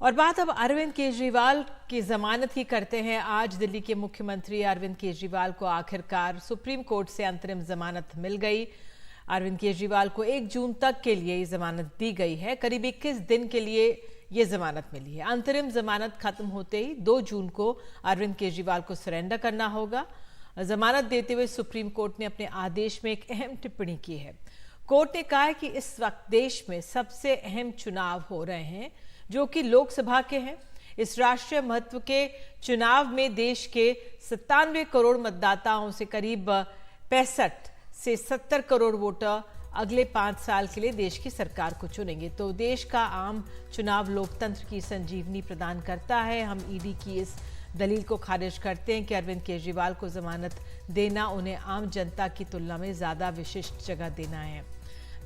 और बात अब अरविंद केजरीवाल की जमानत की करते हैं। आज दिल्ली के मुख्यमंत्री अरविंद केजरीवाल को आखिरकार सुप्रीम कोर्ट से अंतरिम जमानत मिल गई। अरविंद केजरीवाल को 1 जून तक के लिए ये जमानत दी गई है। करीब 21 दिन के लिए ये जमानत मिली है। अंतरिम जमानत खत्म होते ही 2 जून को अरविंद केजरीवाल को सरेंडर करना होगा। जमानत देते हुए सुप्रीम कोर्ट ने अपने आदेश में एक अहम टिप्पणी की है। कोर्ट ने कहा है कि इस वक्त देश में सबसे अहम चुनाव हो रहे हैं, जो कि लोकसभा के हैं। इस राष्ट्रीय महत्व के चुनाव में देश के 97 करोड़ मतदाताओं से करीब 65 से 70 करोड़ वोटर अगले 5 साल के लिए देश की सरकार को चुनेंगे। तो देश का आम चुनाव लोकतंत्र की संजीवनी प्रदान करता है। हम ईडी की इस दलील को खारिज करते हैं कि अरविंद केजरीवाल को जमानत देना उन्हें आम जनता की तुलना में ज्यादा विशिष्ट जगह देना है।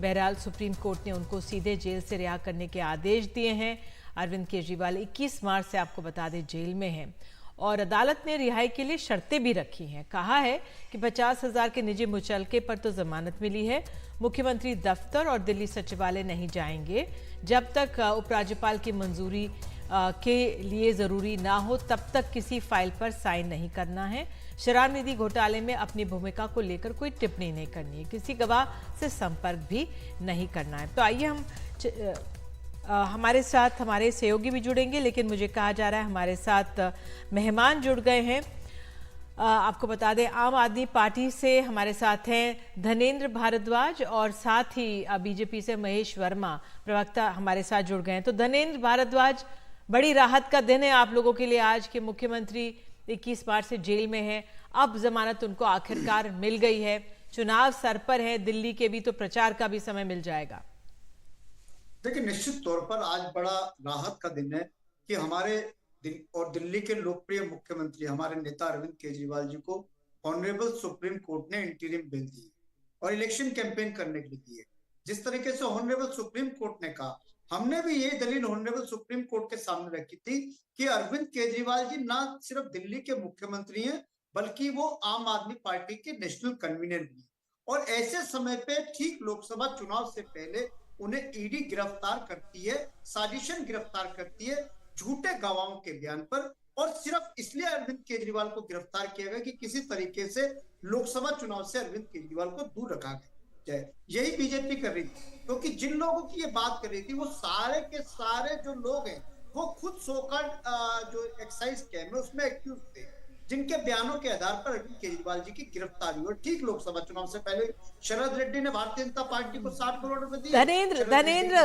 बहरहाल सुप्रीम कोर्ट ने उनको सीधे जेल से रिहा करने के आदेश दिए हैं। अरविंद केजरीवाल 21 मार्च से आपको बता दें जेल में हैं और अदालत ने रिहाई के लिए शर्तें भी रखी हैं। कहा है कि 50,000 के निजी मुचलके पर तो जमानत मिली है। मुख्यमंत्री दफ्तर और दिल्ली सचिवालय नहीं जाएंगे जब तक उपराज्यपाल की मंजूरी के लिए जरूरी ना हो, तब तक किसी फाइल पर साइन नहीं करना है। शराब निधि घोटाले में अपनी भूमिका को लेकर कोई टिप्पणी नहीं करनी है। किसी गवाह से संपर्क भी नहीं करना है। तो आइए हम हमारे साथ हमारे सहयोगी भी जुड़ेंगे, लेकिन मुझे कहा जा रहा है हमारे साथ मेहमान जुड़ गए हैं। आपको बता दें आम आदमी पार्टी से हमारे साथ हैं धनेंद्र भारद्वाज और साथ ही बीजेपी से महेश वर्मा प्रवक्ता हमारे साथ जुड़ गए हैं। तो धनेंद्र भारद्वाज, बड़ी राहत का दिन है आप लोगों के लिए आज के मुख्यमंत्री 21 मार्च से जेल में है। अब जमानत उनको आखिरकार मिल गई है। चुनाव सर पर है, दिल्ली के भी तो प्रचार का भी समय मिल जाएगा। देखिए, निश्चित तौर पर आज बड़ा राहत का दिन है कि हमारे दिल्ली के लोकप्रिय मुख्यमंत्री हमारे नेता अरविंद केजरीवाल जी को ऑनरेबल सुप्रीम कोर्ट ने इंटरिम बेल दी और इलेक्शन कैंपेन करने के लिए दी है। जिस तरीके से ऑनरेबल सुप्रीम कोर्ट ने कहा, हमने भी ये दलील ऑनरेबल सुप्रीम कोर्ट के सामने रखी थी कि अरविंद केजरीवाल जी ना सिर्फ दिल्ली के मुख्यमंत्री हैं, बल्कि वो आम आदमी पार्टी के नेशनल कन्वीनर भी हैं। और ऐसे समय पे ठीक लोकसभा चुनाव से पहले उन्हें ईडी गिरफ्तार करती है, साजिशन गिरफ्तार करती है झूठे गवाहों के बयान पर। और सिर्फ इसलिए अरविंद केजरीवाल को गिरफ्तार किया गया कि किसी तरीके से लोकसभा चुनाव से अरविंद केजरीवाल को दूर रखा गया। यही बीजेपी कर रही थी, क्योंकि जिन लोगों की ये बात कर रही थी वो सारे के सारे जो लोग हैं वो खुद सोकॉल्ड जो एक्साइज कैम्प है उसमें एक्यूज थे, जिनके बयानों के आधार पर अरविंद केजरीवाल जी की गिरफ्तारी हुई। ठीक लोकसभा चुनाव से पहले शरद रेड्डी ने भारतीय जनता पार्टी को 60 करोड़ रुपए दिए। धनेंद्र,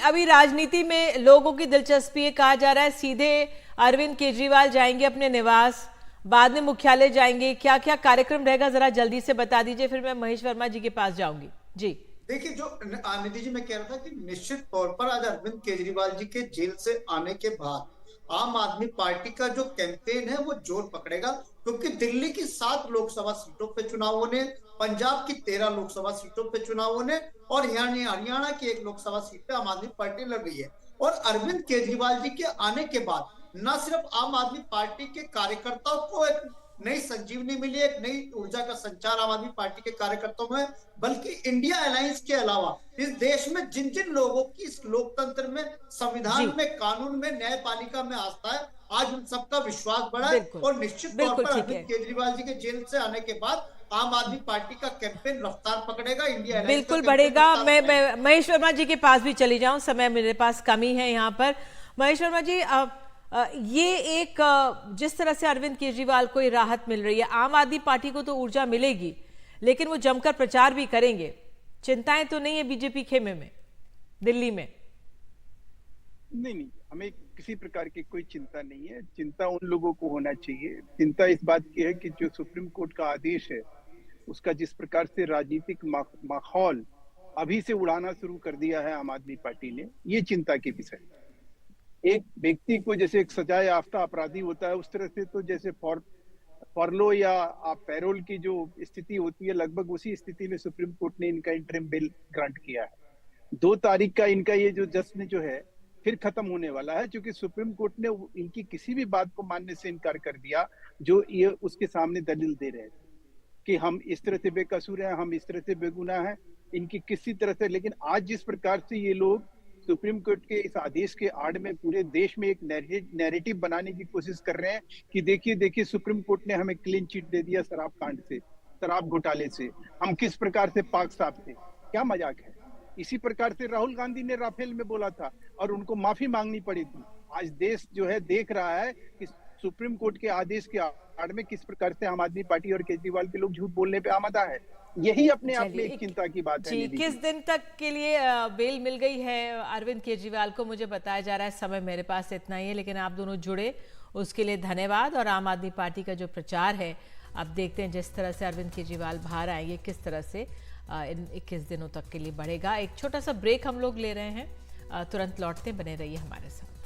अभी राजनीति में लोगों की दिलचस्पी है। कहा जा रहा है सीधे अरविंद केजरीवाल जाएंगे अपने निवास, बाद में मुख्यालय जाएंगे। क्या क्या कार्यक्रम रहेगा, जरा जल्दी से बता दीजिए, फिर मैं महेश वर्मा जी के पास जाऊंगी। जी देखिए, जो निधि जी मैं कह रहा था कि निश्चित तौर पर आज अरविंद केजरीवाल जी के जेल से आने के बाद आम आदमी पार्टी का जो कैंपेन है वो जोर पकड़ेगा, क्योंकि दिल्ली की 7 लोकसभा सीटों पे चुनाव होने, पंजाब की 13 लोकसभा सीटों पे चुनाव होने और हरियाणा की 1 लोकसभा सीट पे आम आदमी पार्टी लड़ रही है। और अरविंद केजरीवाल जी के आने के बाद न सिर्फ आम आदमी पार्टी के कार्यकर्ताओं को एक नई संजीवनी मिली, एक नई ऊर्जा का संचार आम आदमी पार्टी के कार्यकर्ताओं में, बल्कि इंडिया अलायंस के अलावा इस देश में जिन जिन लोगों की इस लोकतंत्र में, संविधान में, कानून में, न्यायपालिका में आस्था है, आज उन सबका विश्वास बढ़ा है। और निश्चित तौर पर अरविंद केजरीवाल जी के जेल से आने के बाद आम आदमी पार्टी का कैंपेन रफ्तार पकड़ेगा, इंडिया बिल्कुल बढ़ेगा। मैं महेश वर्मा जी के पास भी चली जाऊं, समय मेरे पास कमी है यहाँ पर। महेश वर्मा जी, ये एक जिस तरह से अरविंद केजरीवाल को ये राहत मिल रही है, आम आदमी पार्टी को तो ऊर्जा मिलेगी, लेकिन वो जमकर प्रचार भी करेंगे। चिंताएं तो नहीं है बीजेपी खेमे में, दिल्ली में? नहीं, हमें किसी प्रकार की कोई चिंता नहीं है। चिंता उन लोगों को होना चाहिए। चिंता इस बात की है कि जो सुप्रीम कोर्ट का आदेश है उसका जिस प्रकार से राजनीतिक माहौल अभी से उड़ाना शुरू कर दिया है आम आदमी पार्टी ने, ये चिंता की विषय है। एक व्यक्ति को जैसे एक सजा याफ्ता अपराधी होता है, उस तरह से तो जैसे फॉरलो या पैरोल की जो स्थिति होती है, लगभग उसी स्थिति में सुप्रीम कोर्ट ने इनका इंटरिम बेल ग्रांट किया है। 2 तारीख का इनका ये जो जश्न जो है फिर खत्म होने वाला है, क्योंकि सुप्रीम कोर्ट ने इनकी किसी भी बात को मानने से इनकार कर दिया जो ये उसके सामने दलील दे रहे थे कि हम इस तरह से बेकसूर हैं, हम इस तरह से बेगुनाह हैं, इनकी किसी तरह से। लेकिन आज जिस प्रकार से ये लोग सुप्रीम कोर्ट के इस आदेश के आड़ में पूरे देश में एक नैरेटिव बनाने की कोशिश कर रहे हैं कि देखिए देखिए सुप्रीम कोर्ट ने हमें क्लीन चिट दे दिया शराब कांड से, शराब घोटाले से, हम किस प्रकार से पाक साफ थे। क्या मजाक है। इसी प्रकार से राहुल गांधी ने राफेल में बोला था और उनको माफी मांगनी पड़ी थी। आज देश जो है देख रहा है कि सुप्रीम कोर्ट के आदेश के आड़ में किस प्रकार से आम आदमी पार्टी और केजरीवाल के लोग झूठ बोलने पे आमादा है। यही अपने आप में एक चिंता की बात है। जी, किस दिन तक के लिए बेल मिल गई है अरविंद केजरीवाल को? मुझे बताया जा रहा है समय मेरे पास इतना ही है, लेकिन आप दोनों जुड़े उसके लिए धन्यवाद। और आम आदमी पार्टी का जो प्रचार है, अब देखते हैं जिस तरह से अरविंद केजरीवाल बाहर आएंगे किस तरह से इन 21 दिनों तक के लिए बढ़ेगा। एक छोटा सा ब्रेक हम लोग ले रहे हैं, तुरंत लौटते, बने रहिए हमारे साथ।